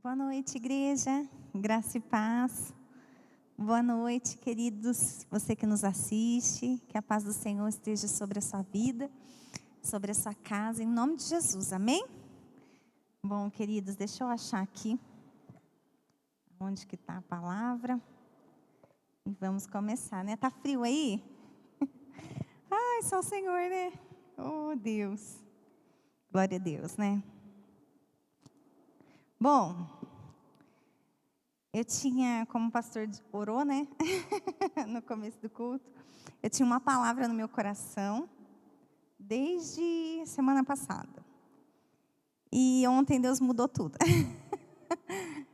Boa noite, igreja, graça e paz. Boa noite, queridos, você que nos assiste, que a paz do Senhor esteja sobre a sua vida, sobre a sua casa, em nome de Jesus, amém? Bom, queridos, deixa eu achar aqui, onde que está a palavra, e vamos começar, né? Tá frio aí? Ai, só o Senhor, né? Oh, Deus, glória a Deus, né? Bom, eu tinha, como o pastor orou, né? No começo do culto, eu tinha uma palavra no meu coração desde semana passada. E ontem Deus mudou tudo.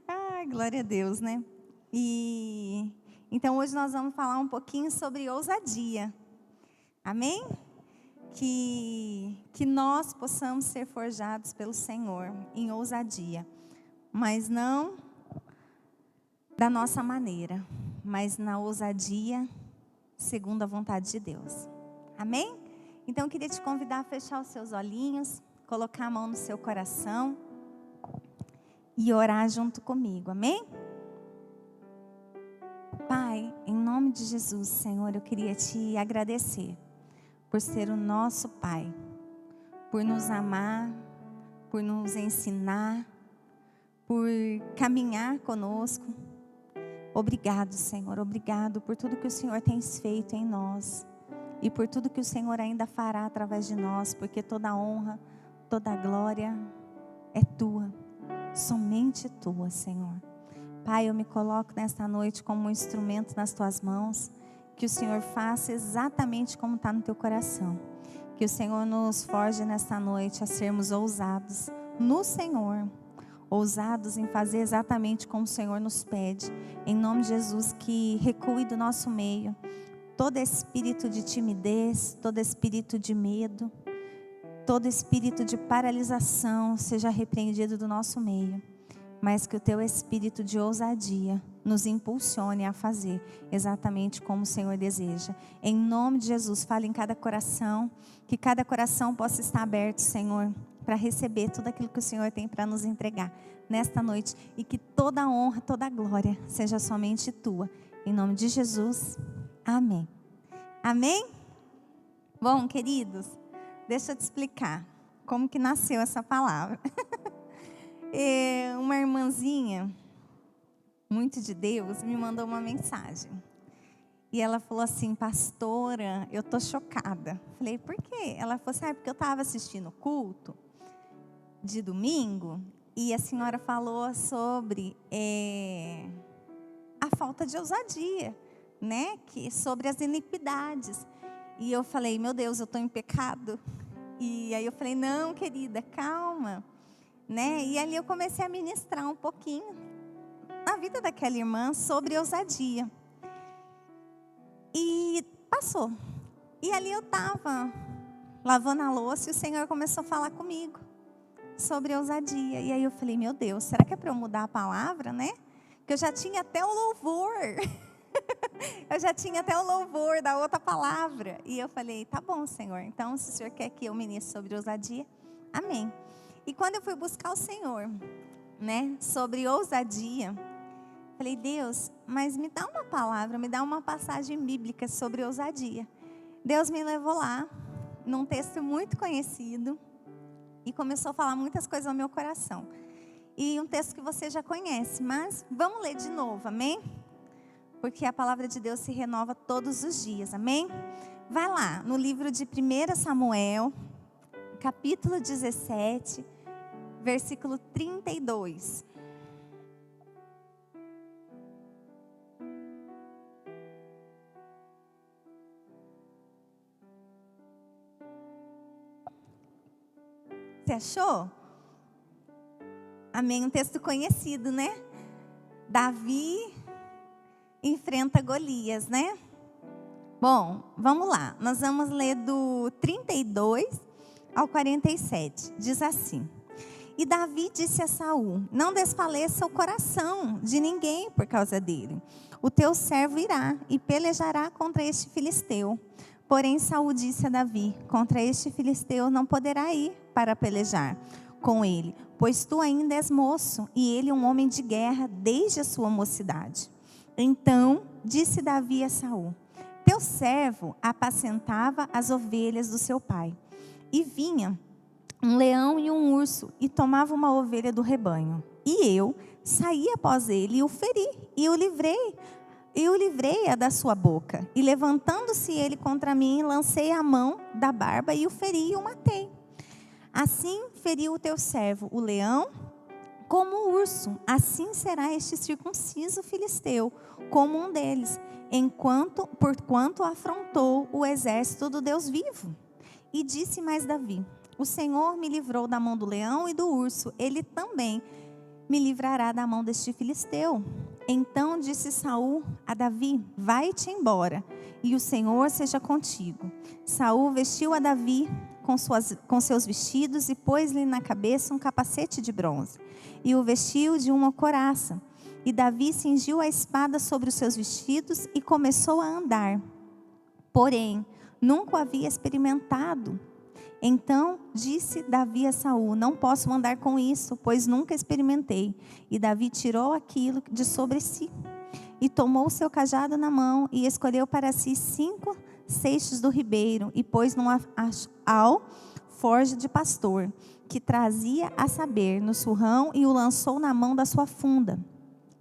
Ai, glória a Deus, né? E então hoje nós vamos falar um pouquinho sobre ousadia. Amém? Que nós possamos ser forjados pelo Senhor em ousadia, mas não da nossa maneira, mas na ousadia segundo a vontade de Deus. Amém? Então eu queria te convidar a fechar os seus olhinhos, colocar a mão no seu coração e orar junto comigo. Amém? Pai, em nome de Jesus, Senhor, eu queria te agradecer por ser o nosso Pai, por nos amar, por nos ensinar, por caminhar conosco. Obrigado, Senhor, obrigado por tudo que o Senhor tem feito em nós e por tudo que o Senhor ainda fará através de nós, porque toda a honra, toda a glória é tua, somente tua, Senhor. Pai, eu me coloco nesta noite como um instrumento nas tuas mãos, que o Senhor faça exatamente como está no teu coração, que o Senhor nos forje nesta noite a sermos ousados no Senhor, ousados em fazer exatamente como o Senhor nos pede, em nome de Jesus, que recue do nosso meio todo espírito de timidez, todo espírito de medo, todo espírito de paralisação seja repreendido do nosso meio, mas que o teu espírito de ousadia nos impulsione a fazer exatamente como o Senhor deseja. Em nome de Jesus, fale em cada coração, que cada coração possa estar aberto, Senhor, para receber tudo aquilo que o Senhor tem para nos entregar nesta noite, e que toda a honra, toda a glória seja somente tua. Em nome de Jesus, amém. Amém? Bom, queridos, deixa eu te explicar como que nasceu essa palavra. Uma irmãzinha, muito de Deus, me mandou uma mensagem. E ela falou assim: pastora, eu tô chocada. Falei, por quê? Ela falou assim, porque eu estava assistindo o culto de domingo e a senhora falou sobre a falta de ousadia, né? Sobre as iniquidades. E eu falei, meu Deus, eu estou em pecado? E aí eu falei, não, querida, calma, né? E ali eu comecei a ministrar um pouquinho na vida daquela irmã sobre ousadia. E passou. E ali eu estava lavando a louça e o Senhor começou a falar comigo sobre ousadia. E aí eu falei, meu Deus, será que é para eu mudar a palavra, né? Que eu já tinha até o louvor. Eu já tinha até o louvor da outra palavra. E eu falei, tá bom, Senhor. Então, se o Senhor quer que eu ministre sobre ousadia, amém. E quando eu fui buscar o Senhor, né, sobre ousadia, falei, Deus, mas me dá uma palavra, me dá uma passagem bíblica sobre ousadia. Deus me levou lá, num texto muito conhecido, e começou a falar muitas coisas ao meu coração. E um texto que você já conhece, mas vamos ler de novo, amém? Porque a palavra de Deus se renova todos os dias, amém? Vai lá, no livro de 1 Samuel, capítulo 17, versículo 32. Você achou? Amém, um texto conhecido, né? Davi enfrenta Golias, né? Bom, vamos lá. Nós vamos ler do 32 ao 47. Diz assim: E Davi disse a Saul: Não desfaleça o coração de ninguém por causa dele. O teu servo irá e pelejará contra este filisteu. Porém Saul disse a Davi: Contra este filisteu não poderá ir para pelejar com ele, pois tu ainda és moço, e ele um homem de guerra desde a sua mocidade. Então disse Davi a Saul: teu servo apacentava as ovelhas do seu pai, e vinha um leão e um urso, e tomava uma ovelha do rebanho. E eu saí após ele e o feri, e o livrei-a da sua boca. E levantando-se ele contra mim, lancei a mão da barba e o feri e o matei. Assim feriu o teu servo, o leão, como o urso. Assim será este circunciso filisteu, como um deles, porquanto afrontou o exército do Deus vivo. E disse mais Davi: o Senhor me livrou da mão do leão e do urso, ele também me livrará da mão deste filisteu. Então disse Saul a Davi: vai-te embora, e o Senhor seja contigo. Saul vestiu a Davi com seus vestidos e pôs-lhe na cabeça um capacete de bronze, e o vestiu de uma couraça. E Davi cingiu a espada sobre os seus vestidos e começou a andar. Porém, nunca o havia experimentado. Então disse Davi a Saul: não posso andar com isso, pois nunca experimentei. E Davi tirou aquilo de sobre si, e tomou o seu cajado na mão, e escolheu para si 5 seixos do ribeiro, e pôs num alforje de pastor, que trazia a saber, no surrão, e o lançou na mão da sua funda.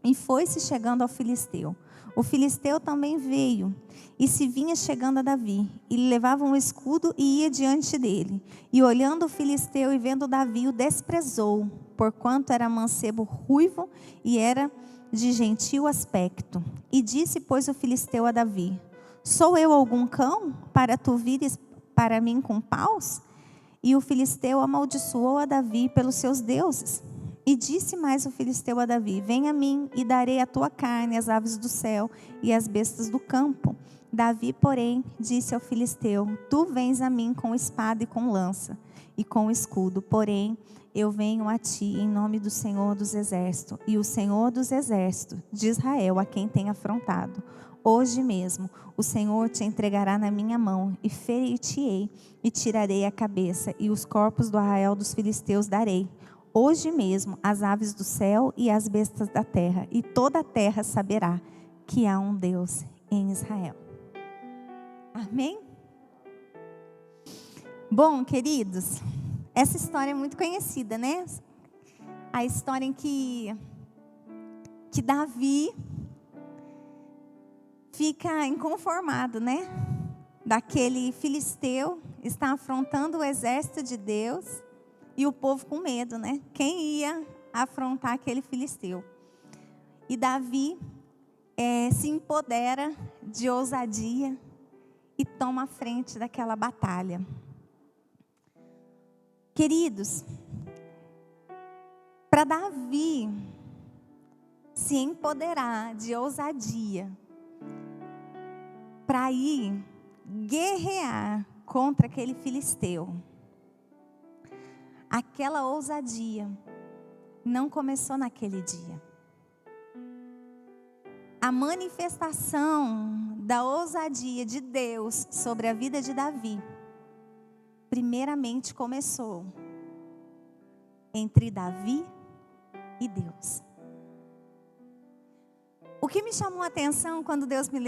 E foi-se chegando ao filisteu. O filisteu também veio, e se vinha chegando a Davi. Ele levava um escudo e ia diante dele. E olhando o filisteu e vendo Davi, o desprezou, porquanto era mancebo ruivo e era de gentil aspecto. E disse, pois, o filisteu a Davi: sou eu algum cão, para tu vires para mim com paus? E o filisteu amaldiçoou a Davi pelos seus deuses. E disse mais o filisteu a Davi: vem a mim, e darei a tua carne às aves do céu e às bestas do campo. Davi, porém, disse ao filisteu: tu vens a mim com espada e com lança e com escudo, porém eu venho a ti em nome do Senhor dos exércitos, e o Senhor dos exércitos de Israel, a quem tem afrontado. Hoje mesmo o Senhor te entregará na minha mão, e ferir-te-ei, e tirarei a cabeça, e os corpos do arraial dos filisteus darei hoje mesmo às aves do céu e às bestas da terra, e toda a terra saberá que há um Deus em Israel. Amém? Bom, queridos, essa história é muito conhecida, né? A história em que Davi fica inconformado, né? Daquele filisteu está afrontando o exército de Deus. E o povo com medo, né? Quem ia afrontar aquele filisteu? E Davi se empodera de ousadia e toma a frente daquela batalha. Queridos, para Davi se empoderar de ousadia, para ir guerrear contra aquele filisteu, aquela ousadia não começou naquele dia. A manifestação da ousadia de Deus sobre a vida de Davi, primeiramente começou entre Davi e Deus. O que me chamou a atenção quando Deus me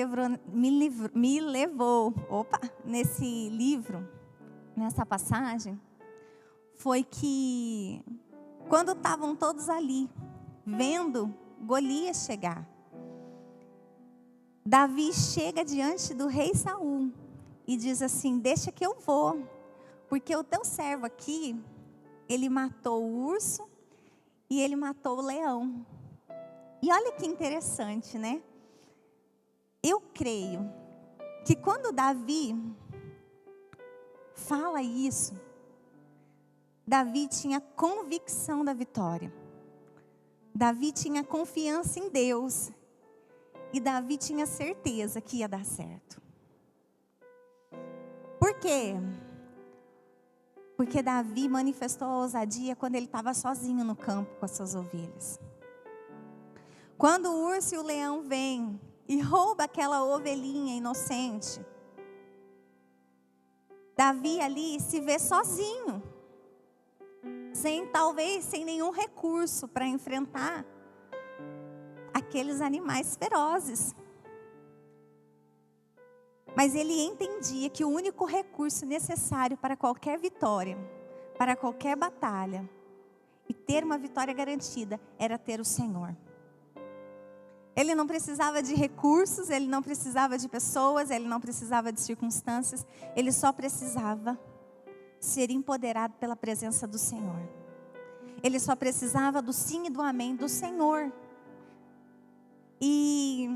levou nesse livro, nessa passagem, foi que quando estavam todos ali, vendo Golias chegar, Davi chega diante do rei Saul e diz assim: deixa que eu vou, porque o teu servo aqui, ele matou o urso e ele matou o leão. E olha que interessante, né? Eu creio que quando Davi fala isso, Davi tinha convicção da vitória. Davi tinha confiança em Deus. E Davi tinha certeza que ia dar certo. Por quê? Porque Davi manifestou a ousadia quando ele estava sozinho no campo com as suas ovelhas. Quando o urso e o leão vêm e roubam aquela ovelhinha inocente, Davi ali se vê sozinho. talvez sem nenhum recurso para enfrentar aqueles animais ferozes. Mas ele entendia que o único recurso necessário para qualquer vitória, para qualquer batalha, e ter uma vitória garantida, era ter o Senhor. Ele não precisava de recursos, ele não precisava de pessoas, ele não precisava de circunstâncias, ele só precisava ser empoderado pela presença do Senhor. Ele só precisava do sim e do amém do Senhor. E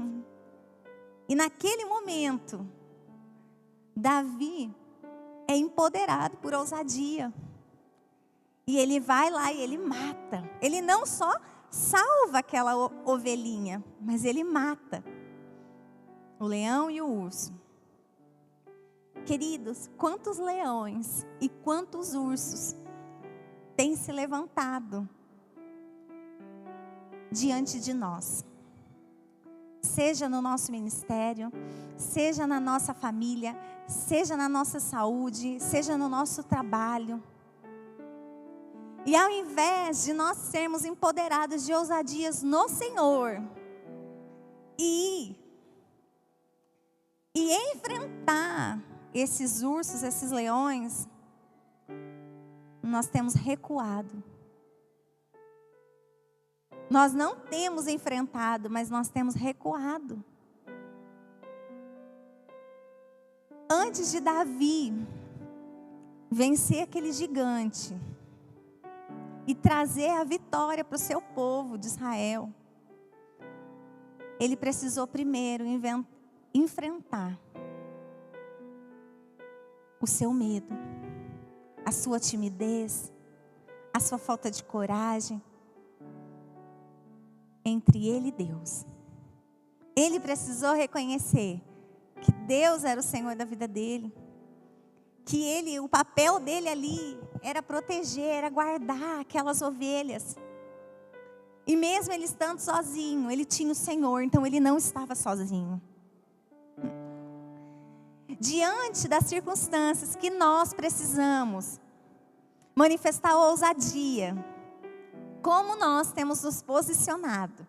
naquele momento, Davi é empoderado por ousadia. E ele vai lá e ele mata. Ele não só salva aquela ovelhinha, mas ele mata o leão e o urso. Queridos, quantos leões e quantos ursos têm se levantado diante de nós? Seja no nosso ministério, seja na nossa família, seja na nossa saúde, seja no nosso trabalho. E ao invés de nós sermos empoderados de ousadias no Senhor e enfrentar esses ursos, esses leões, nós temos recuado. Nós não temos enfrentado, mas nós temos recuado. Antes de Davi vencer aquele gigante e trazer a vitória para o seu povo de Israel, ele precisou primeiro enfrentar o seu medo, a sua timidez, a sua falta de coragem, entre ele e Deus. Ele precisou reconhecer que Deus era o Senhor da vida dele, que o papel dele ali era proteger, era guardar aquelas ovelhas. E mesmo ele estando sozinho, ele tinha o Senhor, então ele não estava sozinho. Diante das circunstâncias que nós precisamos manifestar ousadia, como nós temos nos posicionado?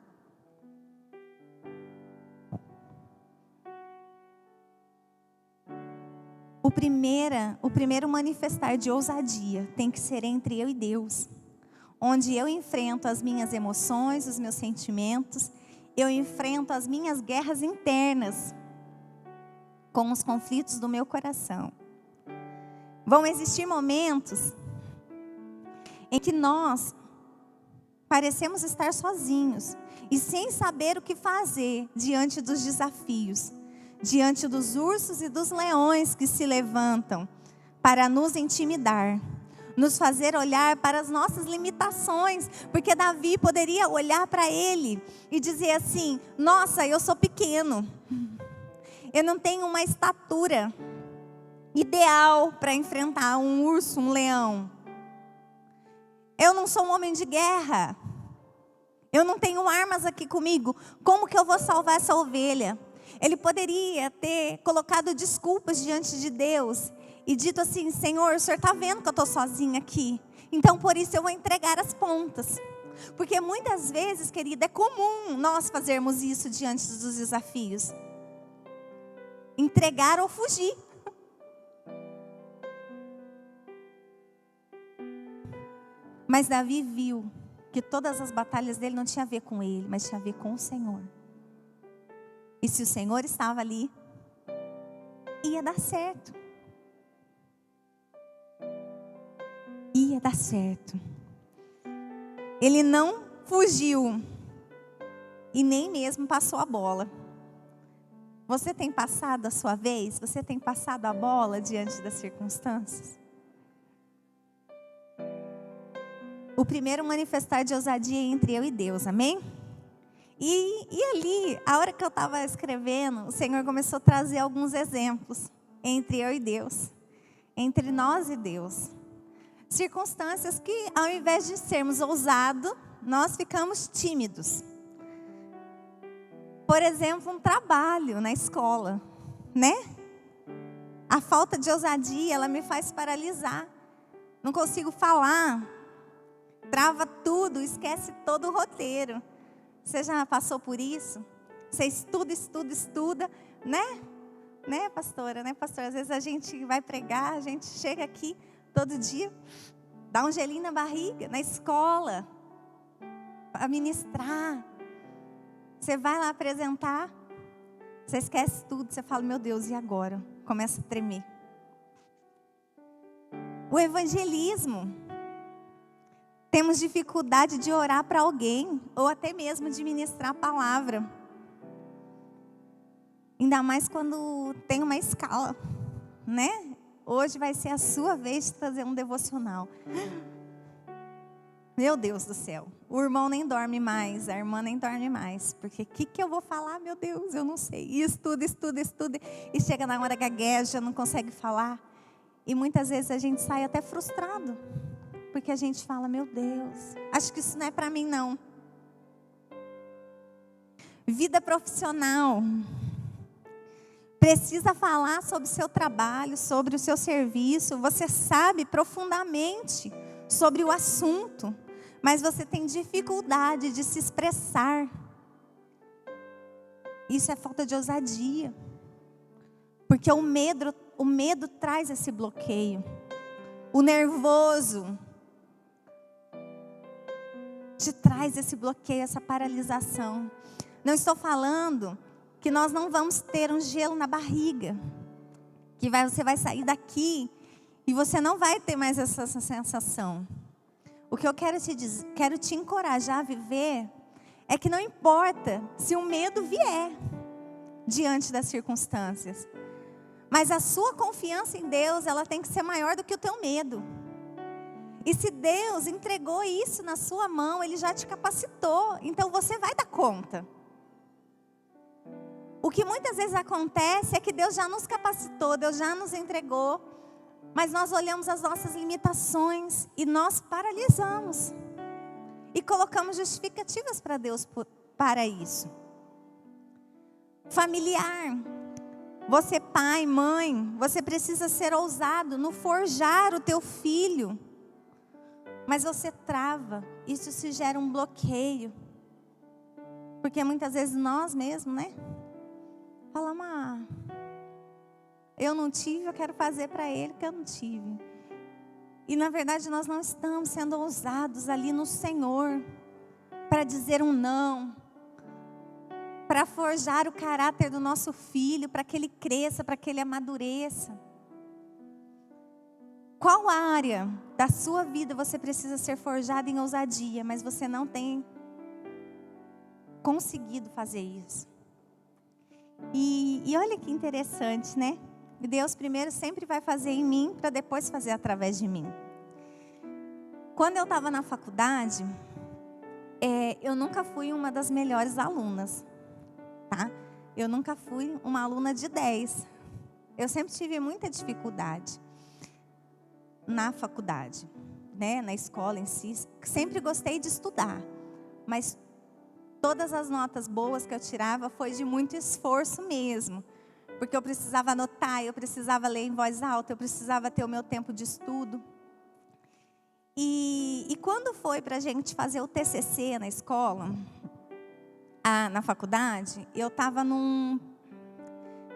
O primeiro manifestar de ousadia tem que ser entre eu e Deus, onde eu enfrento as minhas emoções, os meus sentimentos, eu enfrento as minhas guerras internas com os conflitos do meu coração. Vão existir momentos em que nós parecemos estar sozinhos e sem saber o que fazer diante dos desafios, diante dos ursos e dos leões que se levantam para nos intimidar, nos fazer olhar para as nossas limitações, porque Davi poderia olhar para ele e dizer assim: nossa, eu sou pequeno, eu não tenho uma estatura ideal para enfrentar um urso, um leão. Eu não sou um homem de guerra. Eu não tenho armas aqui comigo. Como que eu vou salvar essa ovelha? Ele poderia ter colocado desculpas diante de Deus e dito assim: Senhor, o Senhor está vendo que eu estou sozinha aqui. Então por isso eu vou entregar as pontas. Porque muitas vezes, querida, é comum nós fazermos isso diante dos desafios. Entregar ou fugir. Mas Davi viu que todas as batalhas dele não tinha a ver com ele, mas tinha a ver com o Senhor. E se o Senhor estava ali, ia dar certo. Ia dar certo. Ele não fugiu e nem mesmo passou a bola. Você tem passado a sua vez? Você tem passado a bola diante das circunstâncias? O primeiro manifestar de ousadia é entre eu e Deus, amém? E ali, a hora que eu estava escrevendo, o Senhor começou a trazer alguns exemplos entre eu e Deus, entre nós e Deus. Circunstâncias que, ao invés de sermos ousados, nós ficamos tímidos. Por exemplo, um trabalho na escola, né? A falta de ousadia, ela me faz paralisar. Não consigo falar trava tudo, esquece todo o roteiro. Você já passou por isso? Você estuda, né? Né, pastora, né, pastor? Às vezes a gente vai pregar, a gente chega aqui todo dia, dá um gelinho na barriga, na escola, para ministrar. Você vai lá apresentar, você esquece tudo, você fala, meu Deus, e agora? Começa a tremer. O evangelismo. Temos dificuldade de orar para alguém, ou até mesmo de ministrar a palavra. Ainda mais quando tem uma escala, né? Hoje vai ser a sua vez de fazer um devocional. Meu Deus do céu, o irmão nem dorme mais, a irmã nem dorme mais. Porque o que eu vou falar, meu Deus, eu não sei. E estuda. E chega na hora gagueja, não consegue falar. E muitas vezes a gente sai até frustrado. Porque a gente fala, meu Deus, acho que isso não é para mim não. Vida profissional. Precisa falar sobre o seu trabalho, sobre o seu serviço. Você sabe profundamente sobre o assunto, mas você tem dificuldade de se expressar. Isso é falta de ousadia. Porque o medo traz esse bloqueio. O nervoso te traz esse bloqueio, essa paralisação. Não estou falando que nós não vamos ter um gelo na barriga, que você vai sair daqui e você não vai ter mais essa sensação. O que eu quero te encorajar a viver é que não importa se o medo vier diante das circunstâncias, mas a sua confiança em Deus, ela tem que ser maior do que o teu medo. E se Deus entregou isso na sua mão, Ele já te capacitou, então você vai dar conta. O que muitas vezes acontece é que Deus já nos capacitou, Deus já nos entregou, mas nós olhamos as nossas limitações e nós paralisamos. E colocamos justificativas para Deus para isso. Familiar. Você pai, mãe, você precisa ser ousado no forjar o teu filho. Mas você trava, isso se gera um bloqueio. Porque muitas vezes nós mesmos, né? Falamos, eu não tive, eu quero fazer para ele que eu não tive. E na verdade nós não estamos sendo ousados ali no Senhor, para dizer um não, para forjar o caráter do nosso filho, para que ele cresça, para que ele amadureça. Qual área da sua vida você precisa ser forjado em ousadia, mas você não tem conseguido fazer isso? E olha que interessante, né? Deus primeiro sempre vai fazer em mim, para depois fazer através de mim. Quando eu estava na faculdade, eu nunca fui uma das melhores alunas, tá? Eu nunca fui uma aluna de 10. Eu sempre tive muita dificuldade na faculdade, né? Na escola em si. Sempre gostei de estudar, mas todas as notas boas que eu tirava foi de muito esforço mesmo. Porque eu precisava anotar, eu precisava ler em voz alta, eu precisava ter o meu tempo de estudo. E quando foi para a gente fazer o TCC na escola, na faculdade, eu estava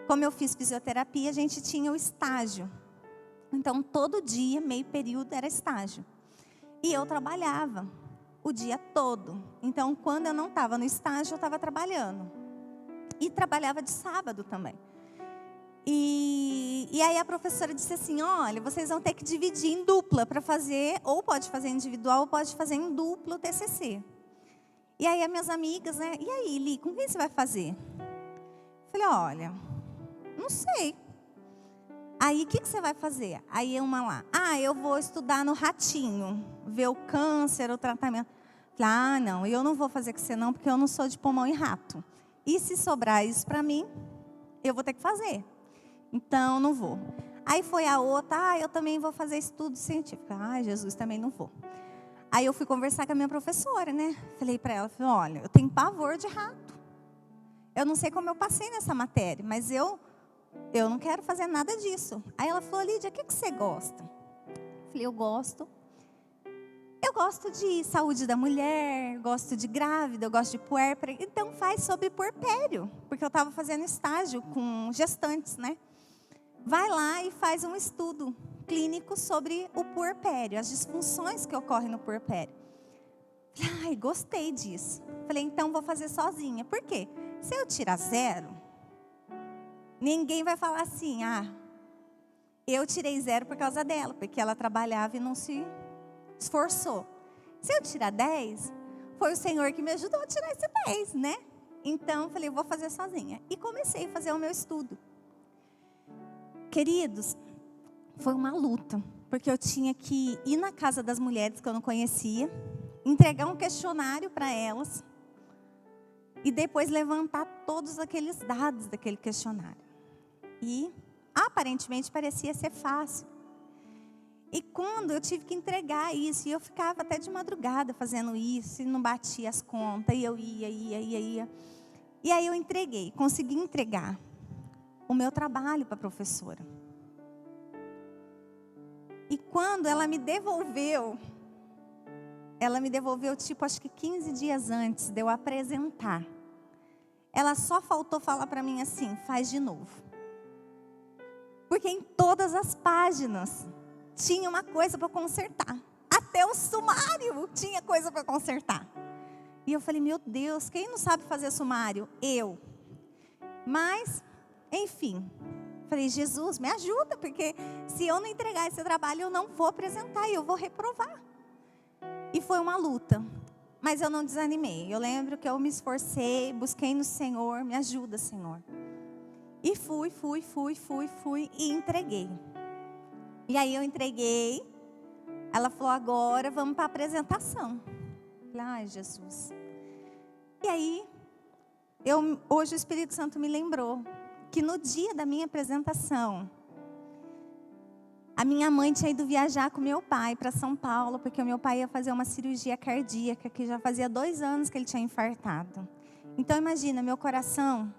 como eu fiz fisioterapia, a gente tinha o estágio. Então, todo dia, meio período, era estágio. E eu trabalhava o dia todo. Então, quando eu não estava no estágio, eu estava trabalhando. E trabalhava de sábado também. E aí a professora disse assim, olha, vocês vão ter que dividir em dupla para fazer, ou pode fazer individual, ou pode fazer em duplo o TCC. E aí as minhas amigas, né, e aí, Li, com quem você vai fazer? Falei, olha, não sei. Aí, o que você vai fazer? Aí uma lá, eu vou estudar no ratinho, ver o câncer, o tratamento. Falei, não, eu não vou fazer com você não, porque eu não sou de pulmão e rato. E se sobrar isso para mim, eu vou ter que fazer. Então, não vou. Aí foi a outra, eu também vou fazer estudo científico. Jesus, também não vou. Aí eu fui conversar com a minha professora, né? Falei para ela, olha, eu tenho pavor de rato. Eu não sei como eu passei nessa matéria, mas eu não quero fazer nada disso. Aí ela falou, Lídia, o que você gosta? Eu falei, eu gosto gosto de saúde da mulher, gosto de grávida, eu gosto de puérpera. Então faz sobre puerpério, porque eu estava fazendo estágio com gestantes, né? Vai lá e faz um estudo clínico sobre o puerpério, as disfunções que ocorrem no puerpério. Ai, gostei disso. Falei, então vou fazer sozinha. Por quê? Se eu tirar 0, ninguém vai falar assim, eu tirei 0 por causa dela, porque ela trabalhava e não se esforçou. Se eu tirar 10, foi o Senhor que me ajudou a tirar esse 10, né? Então, falei, vou fazer sozinha. E comecei a fazer o meu estudo. Queridos, foi uma luta, porque eu tinha que ir na casa das mulheres que eu não conhecia, entregar um questionário para elas e depois levantar todos aqueles dados daquele questionário. E aparentemente parecia ser fácil. E quando eu tive que entregar isso, e eu ficava até de madrugada fazendo isso, e não batia as contas, e eu ia. E aí eu entreguei, consegui entregar o meu trabalho para a professora. E quando ela me devolveu tipo, acho que 15 dias antes de eu apresentar. Ela só faltou falar para mim assim, faz de novo. Porque em todas as páginas tinha uma coisa para consertar. Até o sumário tinha coisa para consertar. E eu falei, meu Deus, quem não sabe fazer sumário? Eu. Mas, enfim, falei, Jesus, me ajuda, porque se eu não entregar esse trabalho, eu não vou apresentar, eu vou reprovar. E foi uma luta, mas eu não desanimei. Eu lembro que eu me esforcei, busquei no Senhor, me ajuda, Senhor. E fui e entreguei. E aí eu entreguei, ela falou, agora vamos para a apresentação. Falei, ai, Jesus. E aí, hoje o Espírito Santo me lembrou que no dia da minha apresentação, a minha mãe tinha ido viajar com meu pai para São Paulo, porque o meu pai ia fazer uma cirurgia cardíaca, que já fazia 2 anos que ele tinha infartado. Então imagina, meu coração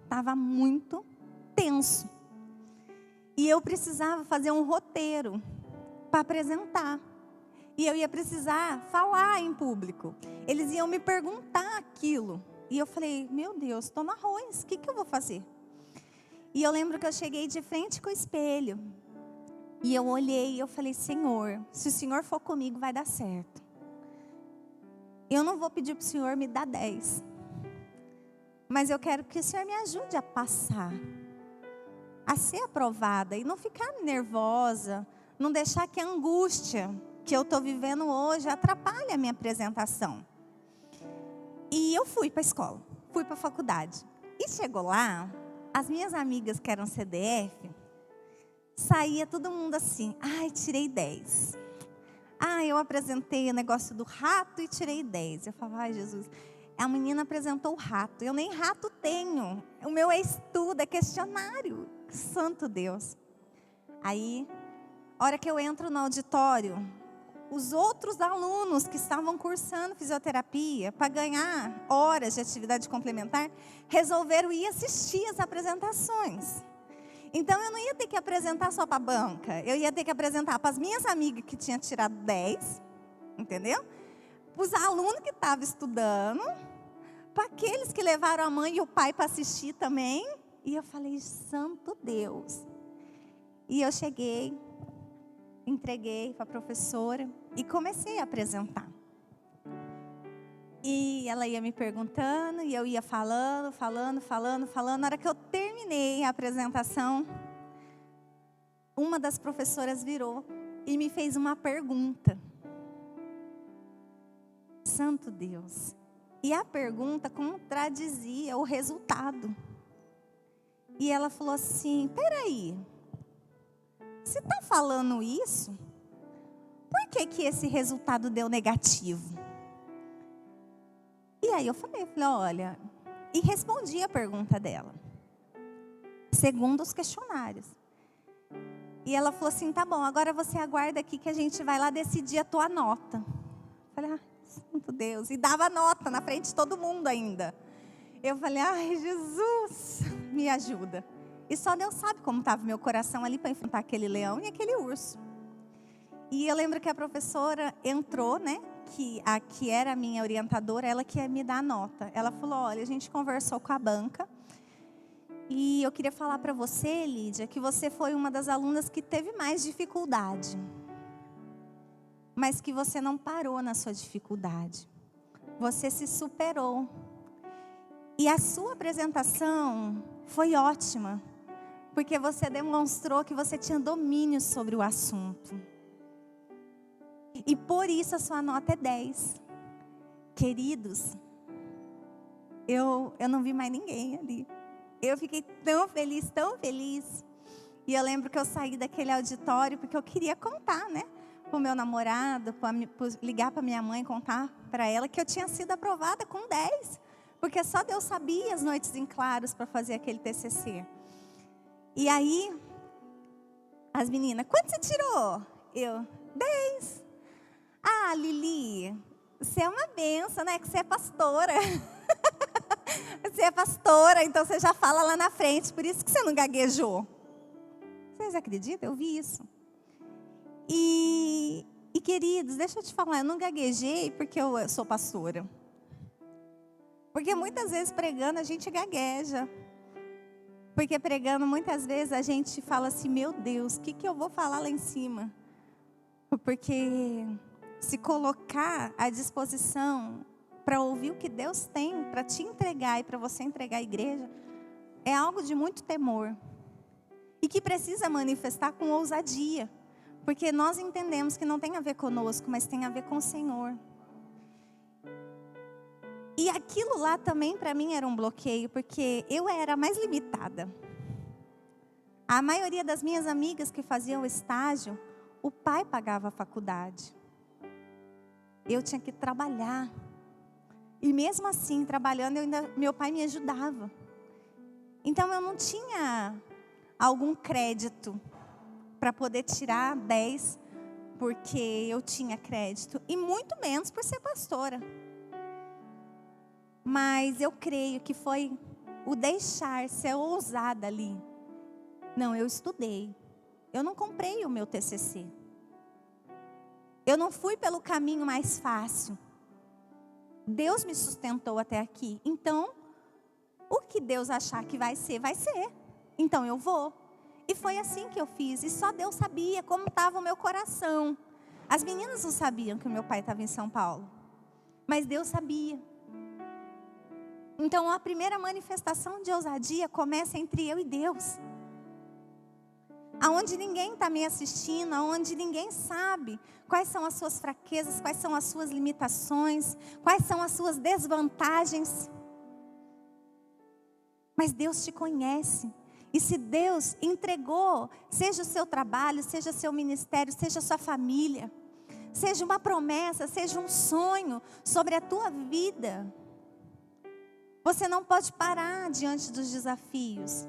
estava muito tenso. E eu precisava fazer um roteiro para apresentar. E eu ia precisar falar em público. Eles iam me perguntar aquilo. E eu falei, meu Deus, estou no arroz, o que eu vou fazer? E eu lembro que eu cheguei de frente com o espelho. E eu olhei e eu falei, Senhor, se o Senhor for comigo, vai dar certo. Eu não vou pedir para o Senhor me dar 10. Mas eu quero que o Senhor me ajude a passar. A ser aprovada e não ficar nervosa. Não deixar que a angústia que eu estou vivendo hoje atrapalhe a minha apresentação. E eu fui para a escola, fui para a faculdade. E chegou lá, as minhas amigas que eram CDF, saía todo mundo assim, ai, tirei 10. Eu apresentei o negócio do rato e tirei 10. Eu falava, ai, Jesus, a menina apresentou o rato. Eu nem rato tenho. O meu é estudo, é questionário. Santo Deus. Aí, a hora que eu entro no auditório, os outros alunos que estavam cursando fisioterapia para ganhar horas de atividade complementar, resolveram ir assistir as apresentações. Então eu não ia ter que apresentar só para a banca, eu ia ter que apresentar para as minhas amigas que tinham tirado 10, entendeu? Para os alunos que estavam estudando, para aqueles que levaram a mãe e o pai para assistir também. E eu falei, santo Deus. E eu cheguei, entreguei para a professora e comecei a apresentar. E ela ia me perguntando e eu ia falando. Na hora que eu terminei a apresentação, uma das professoras virou e me fez uma pergunta. Santo Deus. E a pergunta contradizia o resultado. E ela falou assim, peraí, você está falando isso? Por que esse resultado deu negativo? E aí eu falei, olha, e respondi a pergunta dela, segundo os questionários. E ela falou assim, tá bom, agora você aguarda aqui que a gente vai lá decidir a tua nota. Eu falei, santo Deus, e dava nota na frente de todo mundo ainda. Eu falei, ai, Jesus, me ajuda. E só Deus sabe como estava meu coração ali para enfrentar aquele leão e aquele urso. E eu lembro que a professora entrou, né? Que era a minha orientadora, ela que ia me dar a nota. Ela falou, olha, a gente conversou com a banca. E eu queria falar para você, Lídia, que você foi uma das alunas que teve mais dificuldade. Mas que você não parou na sua dificuldade. Você se superou. E a sua apresentação foi ótima. Porque você demonstrou que você tinha domínio sobre o assunto. E por isso a sua nota é 10. Queridos, eu não vi mais ninguém ali. Eu fiquei tão feliz, tão feliz. E eu lembro que eu saí daquele auditório porque eu queria contar, né? Para o meu namorado, ligar para minha mãe, contar para ela que eu tinha sido aprovada com 10. Porque só Deus sabia as noites em claros para fazer aquele TCC. E aí, as meninas, quanto você tirou? Eu, 10. Ah, Lili, você é uma benção, né? Que você é pastora. Você é pastora, então você já fala lá na frente. Por isso que você não gaguejou. Vocês acreditam? Eu vi isso. E queridos, deixa eu te falar, eu não gaguejei porque eu sou pastora. Porque muitas vezes pregando a gente gagueja. Porque pregando muitas vezes a gente fala assim, meu Deus, o que eu vou falar lá em cima? Porque se colocar à disposição para ouvir o que Deus tem para te entregar e para você entregar à igreja, é algo de muito temor. E que precisa manifestar com ousadia. Porque nós entendemos que não tem a ver conosco, mas tem a ver com o Senhor. E aquilo lá também para mim era um bloqueio, porque eu era mais limitada. A maioria das minhas amigas que faziam estágio, o pai pagava a faculdade. Eu tinha que trabalhar. E mesmo assim, trabalhando, meu pai me ajudava. Então eu não tinha algum crédito para poder tirar 10 porque eu tinha crédito. E muito menos por ser pastora. Mas eu creio que foi o deixar ser ousada ali. Não, eu estudei. Eu não comprei o meu TCC. Eu não fui pelo caminho mais fácil. Deus me sustentou até aqui. Então, o que Deus achar que vai ser, vai ser. Então eu vou. E foi assim que eu fiz. E só Deus sabia como estava o meu coração. As meninas não sabiam que o meu pai estava em São Paulo. Mas Deus sabia. Então a primeira manifestação de ousadia começa entre eu e Deus. Aonde ninguém está me assistindo, aonde ninguém sabe quais são as suas fraquezas, quais são as suas limitações, quais são as suas desvantagens. Mas Deus te conhece. E se Deus entregou, seja o seu trabalho, seja seu ministério, seja a sua família, seja uma promessa, seja um sonho sobre a tua vida, você não pode parar diante dos desafios.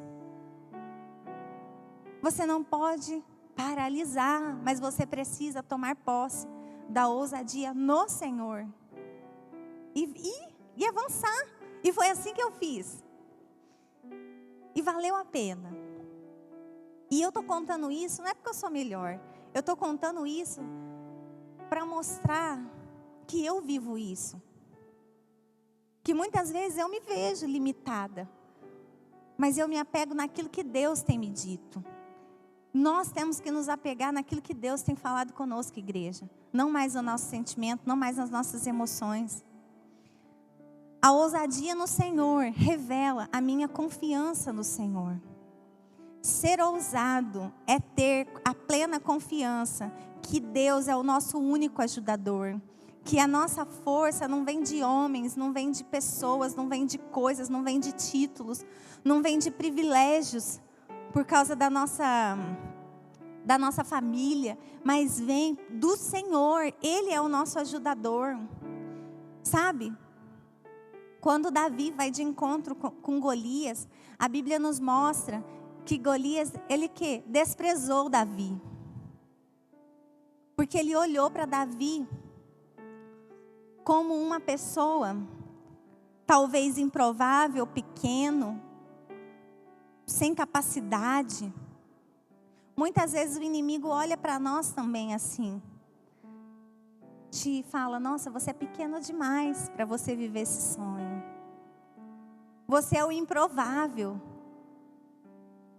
Você não pode paralisar, mas você precisa tomar posse da ousadia no Senhor. E avançar. E foi assim que eu fiz. E valeu a pena. E eu estou contando isso, não é porque eu sou melhor. Eu estou contando isso para mostrar que eu vivo isso. Que muitas vezes eu me vejo limitada. Mas eu me apego naquilo que Deus tem me dito. Nós temos que nos apegar naquilo que Deus tem falado conosco, igreja. Não mais o nosso sentimento, não mais as nossas emoções. A ousadia no Senhor revela a minha confiança no Senhor. Ser ousado é ter a plena confiança que Deus é o nosso único ajudador. Que a nossa força não vem de homens, não vem de pessoas, não vem de coisas, não vem de títulos, não vem de privilégios por causa da nossa família, mas vem do Senhor. Ele é o nosso ajudador. Sabe? Quando Davi vai de encontro com Golias, a Bíblia nos mostra que Golias, ele que desprezou Davi. Porque ele olhou para Davi como uma pessoa, talvez improvável, pequeno, sem capacidade. Muitas vezes o inimigo olha para nós também assim. Te fala, nossa, você é pequeno demais para você viver esse sonho. Você é o improvável.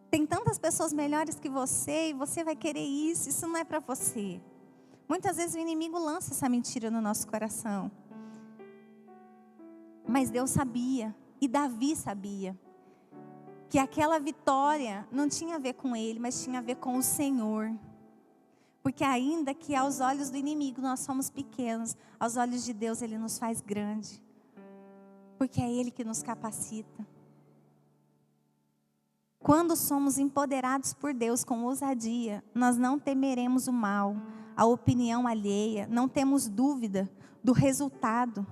Tem tantas pessoas melhores que você e você vai querer isso não é para você. Muitas vezes o inimigo lança essa mentira no nosso coração. Mas Deus sabia, e Davi sabia, que aquela vitória não tinha a ver com ele, mas tinha a ver com o Senhor. Porque ainda que aos olhos do inimigo nós somos pequenos, aos olhos de Deus Ele nos faz grande. Porque é Ele que nos capacita. Quando somos empoderados por Deus com ousadia, nós não temeremos o mal, a opinião alheia, não temos dúvida do resultado.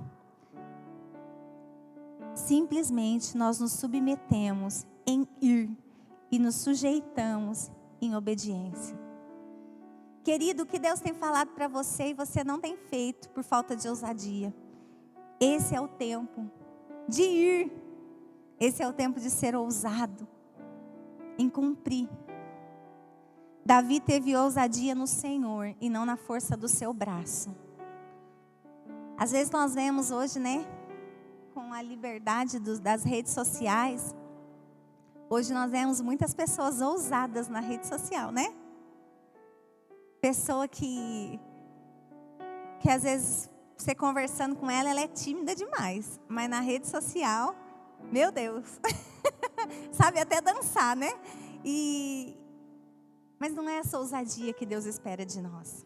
Simplesmente nós nos submetemos em ir e nos sujeitamos em obediência. Querido, o que Deus tem falado para você e você não tem feito por falta de ousadia. Esse é o tempo de ir. Esse é o tempo de ser ousado em cumprir. Davi teve ousadia no Senhor e não na força do seu braço. Às vezes nós vemos hoje, né, com a liberdade das redes sociais, hoje nós vemos muitas pessoas ousadas na rede social, né? Pessoa que às vezes você conversando com ela, ela é tímida demais, mas na rede social, meu Deus, sabe até dançar, né? Mas não é essa ousadia que Deus espera de nós.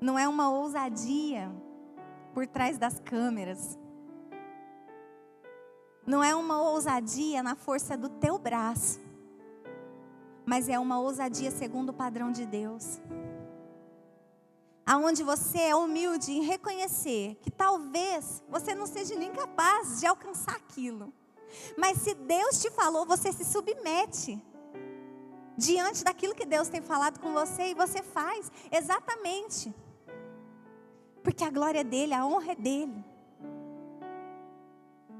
Não é uma ousadia por trás das câmeras. Não é uma ousadia na força do teu braço. Mas é uma ousadia segundo o padrão de Deus. Aonde você é humilde em reconhecer que talvez você não seja nem capaz de alcançar aquilo. Mas se Deus te falou, você se submete diante daquilo que Deus tem falado com você e você faz exatamente. Porque a glória é dele, a honra é dele.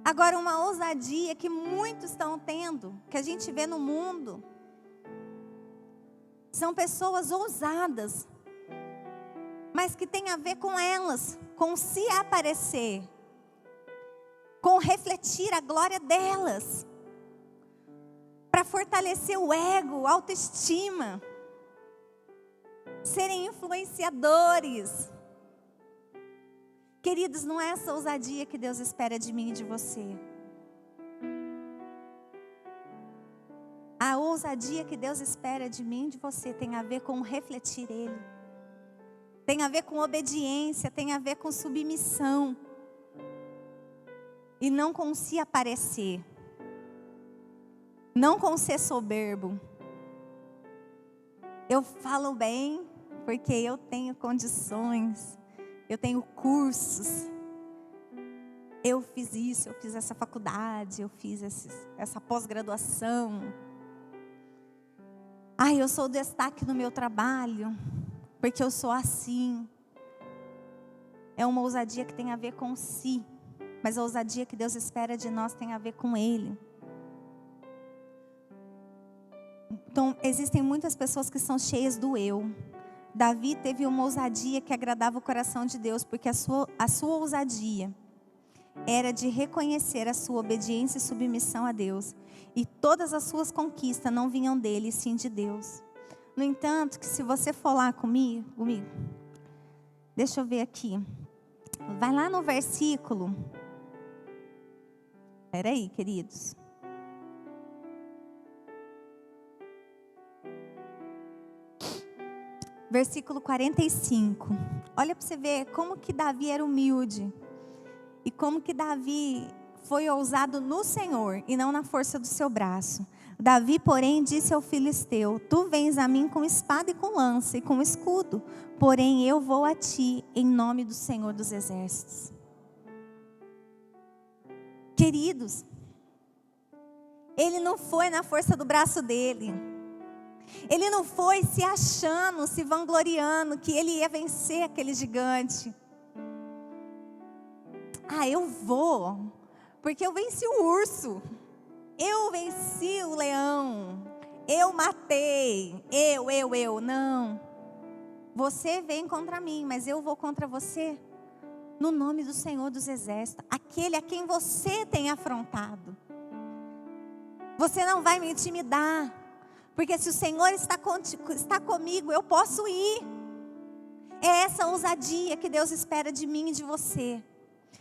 Agora, uma ousadia que muitos estão tendo, que a gente vê no mundo, são pessoas ousadas, mas que tem a ver com elas, com se aparecer, com refletir a glória delas, para fortalecer o ego, a autoestima, serem influenciadores. Queridos, não é essa ousadia que Deus espera de mim e de você. A ousadia que Deus espera de mim e de você tem a ver com refletir Ele. Tem a ver com obediência, tem a ver com submissão. E não com se aparecer. Não com ser soberbo. Eu falo bem porque eu tenho condições. Eu tenho cursos. Eu fiz isso, eu fiz essa faculdade, eu fiz essa pós-graduação. Eu sou o destaque no meu trabalho, porque eu sou assim. É uma ousadia que tem a ver com si, mas a ousadia que Deus espera de nós tem a ver com Ele. Então, existem muitas pessoas que são cheias do eu. Davi teve uma ousadia que agradava o coração de Deus, porque a sua ousadia era de reconhecer a sua obediência e submissão a Deus. E todas as suas conquistas não vinham dele, e sim de Deus. No entanto, que se você for lá comigo, deixa eu ver aqui. Vai lá no versículo. Espera aí, queridos. Versículo 45. Olha para você ver como que Davi era humilde. E como que Davi foi ousado no Senhor e não na força do seu braço. Davi, porém, disse ao filisteu: Tu vens a mim com espada e com lança e com escudo, porém eu vou a ti em nome do Senhor dos Exércitos. Queridos, ele não foi na força do braço dele. Ele não foi se achando, se vangloriando que ele ia vencer aquele gigante. Eu vou, porque eu venci o urso, eu venci o leão, eu matei, eu, não. Você vem contra mim, mas eu vou contra você. No nome do Senhor dos Exércitos, aquele a quem você tem afrontado. Você não vai me intimidar, porque se o Senhor está comigo, eu posso ir. É essa ousadia que Deus espera de mim e de você,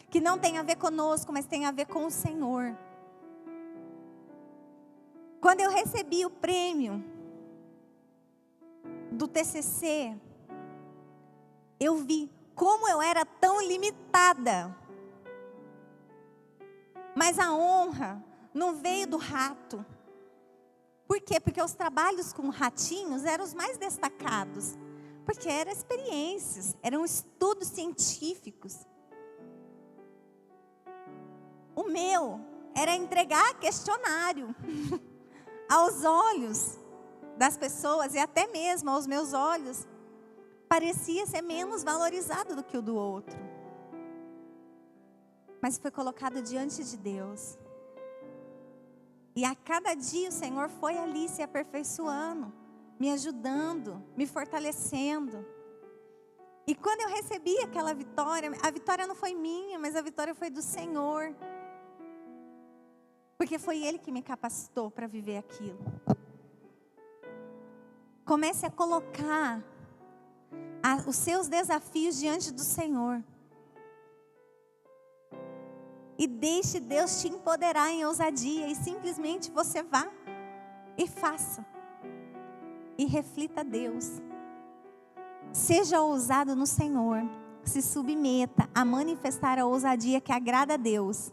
que não tem a ver conosco, mas tem a ver com o Senhor. Quando eu recebi o prêmio do TCC, eu vi como eu era tão limitada. Mas a honra não veio do rato. Por quê? Porque os trabalhos com ratinhos eram os mais destacados. Porque eram experiências, eram estudos científicos. O meu era entregar questionário aos olhos das pessoas e até mesmo aos meus olhos. Parecia ser menos valorizado do que o do outro. Mas foi colocado diante de Deus. E a cada dia o Senhor foi ali se aperfeiçoando, me ajudando, me fortalecendo. E quando eu recebi aquela vitória, a vitória não foi minha, mas a vitória foi do Senhor. Porque foi Ele que me capacitou para viver aquilo. Comece a colocar os seus desafios diante do Senhor. E deixe Deus te empoderar em ousadia. E simplesmente você vá e faça. E reflita a Deus. Seja ousado no Senhor. Se submeta a manifestar a ousadia que agrada a Deus.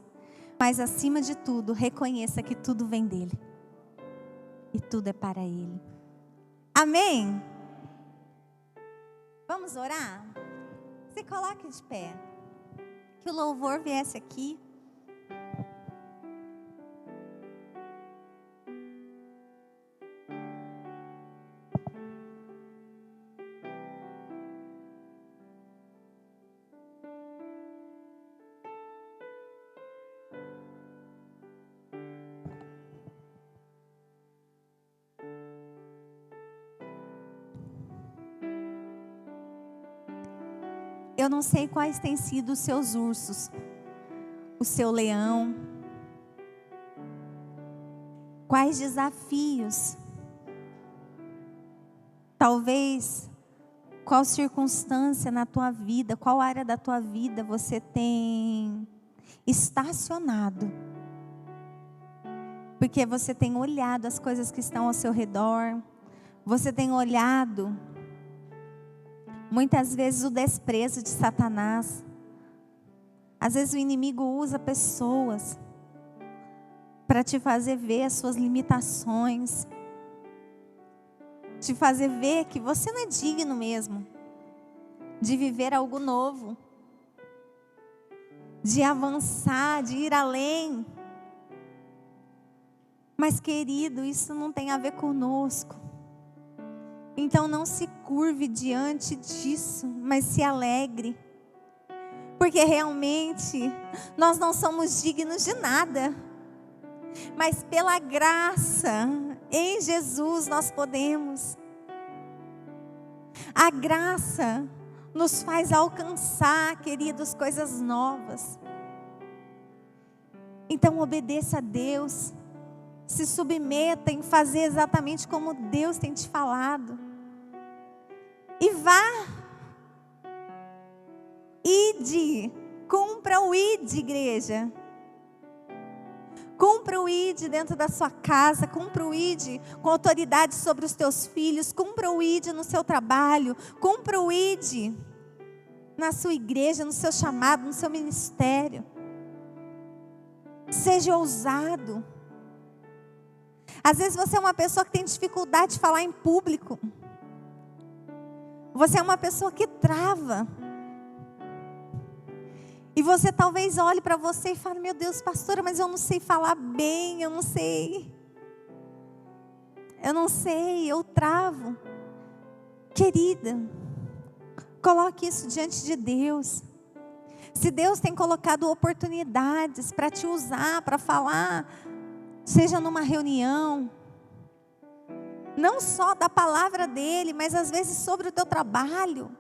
Mas acima de tudo, reconheça que tudo vem dEle. E tudo é para Ele. Amém? Vamos orar? Se coloque de pé. Que o louvor viesse aqui. Eu não sei quais têm sido os seus ursos, o seu leão, quais desafios, talvez, qual circunstância na tua vida, qual área da tua vida você tem estacionado, porque você tem olhado as coisas que estão ao seu redor, você tem olhado muitas vezes o desprezo de Satanás. Às vezes o inimigo usa pessoas para te fazer ver as suas limitações, te fazer ver que você não é digno mesmo de viver algo novo, de avançar, de ir além. Mas querido, isso não tem a ver conosco. Então não se curve diante disso, mas se alegre. Porque realmente nós não somos dignos de nada. Mas pela graça em Jesus nós podemos. A graça nos faz alcançar, queridos, coisas novas. Então obedeça a Deus. Se submeta em fazer exatamente como Deus tem te falado. E vá. Ide. Cumpra o ide, igreja. Cumpra o ide dentro da sua casa. Cumpra o ide com autoridade sobre os teus filhos. Cumpra o ide no seu trabalho. Cumpra o ide na sua igreja, no seu chamado, no seu ministério. Seja ousado. Às vezes você é uma pessoa que tem dificuldade de falar em público. Você é uma pessoa que trava. E você talvez olhe para você e fale: meu Deus, pastora, mas eu não sei falar bem, eu não sei, eu travo. Querida, coloque isso diante de Deus. Se Deus tem colocado oportunidades para te usar, para falar, seja numa reunião, não só da palavra dele, mas às vezes sobre o teu trabalho,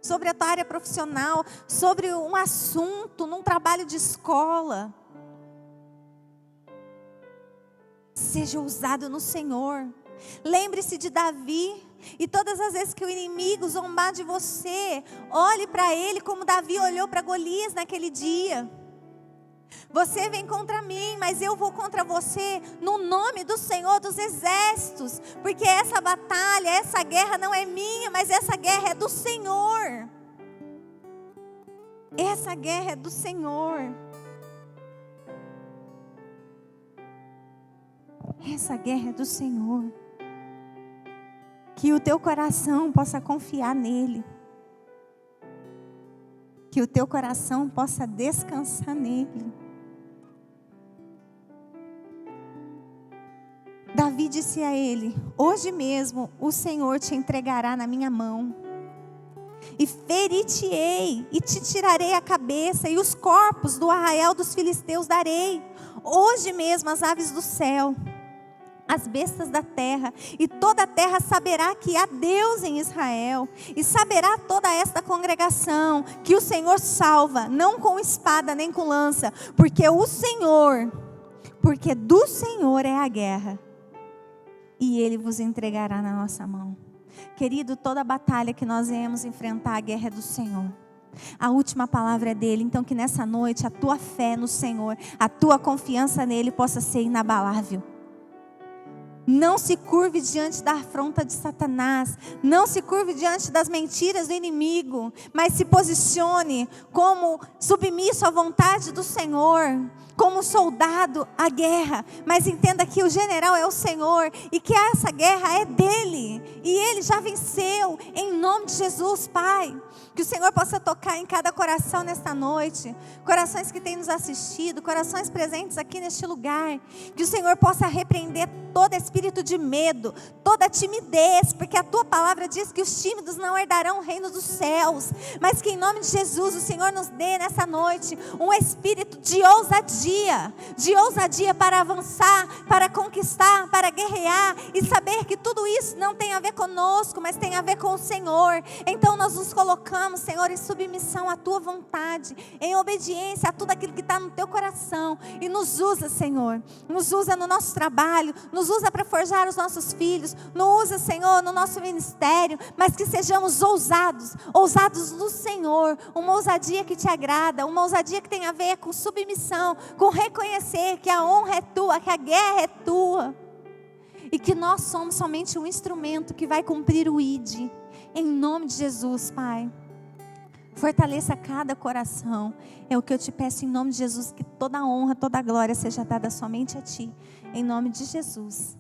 sobre a tua área profissional, sobre um assunto, num trabalho de escola. Seja ousado no Senhor. Lembre-se de Davi. E todas as vezes que o inimigo zombar de você, olhe para ele como Davi olhou para Golias naquele dia. Você vem contra mim, mas eu vou contra você no nome do Senhor dos Exércitos. Porque essa batalha, essa guerra não é minha, mas essa guerra é do Senhor. Essa guerra é do Senhor. Essa guerra é do Senhor. Que o teu coração possa confiar nele. Que o teu coração possa descansar nele. Davi disse a ele: hoje mesmo o Senhor te entregará na minha mão. E ferir-te-ei, e te tirarei a cabeça, e os corpos do arraial dos filisteus darei. Hoje mesmo as aves do céu, as bestas da terra, e toda a terra saberá que há Deus em Israel, e saberá toda esta congregação que o Senhor salva, não com espada nem com lança, porque do Senhor é a guerra, e Ele vos entregará na nossa mão. Querido, toda a batalha que nós viemos enfrentar, a guerra é do Senhor. A última palavra é dele. Então que nessa noite a tua fé no Senhor, a tua confiança nele possa ser inabalável. Não se curve diante da afronta de Satanás. Não se curve diante das mentiras do inimigo. Mas se posicione como submisso à vontade do Senhor. Como soldado à guerra. Mas entenda que o general é o Senhor. E que essa guerra é dele. E ele já venceu. Em nome de Jesus, Pai. Que o Senhor possa tocar em cada coração nesta noite. Corações que têm nos assistido. Corações presentes aqui neste lugar. Que o Senhor possa repreender todo espírito de medo. Toda timidez. Porque a tua palavra diz que os tímidos não herdarão o reino dos céus. Mas que em nome de Jesus o Senhor nos dê nessa noite um espírito de ousadia. De ousadia para avançar, para conquistar, para guerrear. E saber que tudo isso não tem a ver conosco, mas tem a ver com o Senhor. Então nós nos colocamos, Senhor, em submissão à tua vontade, em obediência a tudo aquilo que está no teu coração. E nos usa, Senhor. Nos usa no nosso trabalho, nos usa para forjar os nossos filhos, nos usa, Senhor, no nosso ministério, mas que sejamos ousados, ousados no Senhor, uma ousadia que te agrada, uma ousadia que tem a ver com submissão, com reconhecer que a honra é tua, que a guerra é tua, e que nós somos somente um instrumento que vai cumprir o ID, em nome de Jesus, Pai. Fortaleça cada coração, é o que eu te peço em nome de Jesus, que toda a honra, toda a glória seja dada somente a Ti, em nome de Jesus.